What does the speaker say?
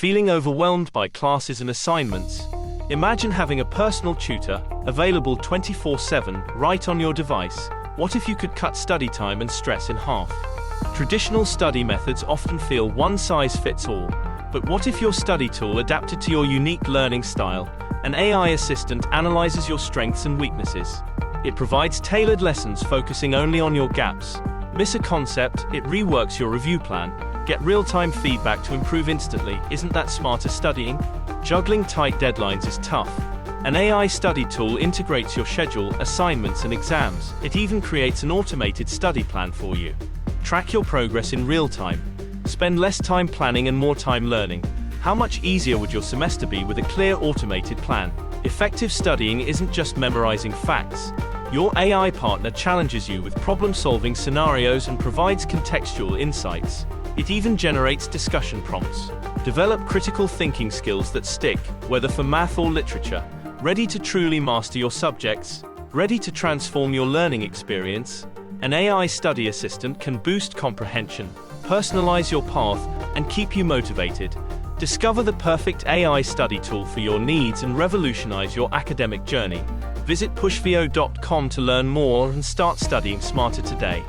Feeling overwhelmed by classes and assignments? Imagine having a personal tutor, available 24/7, right on your device. What if you could cut study time and stress in half? Traditional study methods often feel one-size-fits-all, but what if your study tool adapted to your unique learning style? An AI assistant analyzes your strengths and weaknesses. It provides tailored lessons focusing only on your gaps. Miss a concept, it reworks your review plan. Get real-time feedback to improve instantly. Isn't that smarter studying? Juggling tight deadlines is tough. An AI study tool integrates your schedule, assignments, and exams. It even creates an automated study plan for you. Track your progress in real time. Spend less time planning and more time learning. How much easier would your semester be with a clear automated plan? Effective studying isn't just memorizing facts. Your AI partner challenges you with problem-solving scenarios and provides contextual insights. It even generates discussion prompts. Develop critical thinking skills that stick, whether for math or literature. Ready to truly master your subjects? Ready to transform your learning experience? An AI study assistant can boost comprehension, personalize your path, and keep you motivated. Discover the perfect AI study tool for your needs and revolutionize your academic journey. Visit pushvio.com to learn more and start studying smarter today.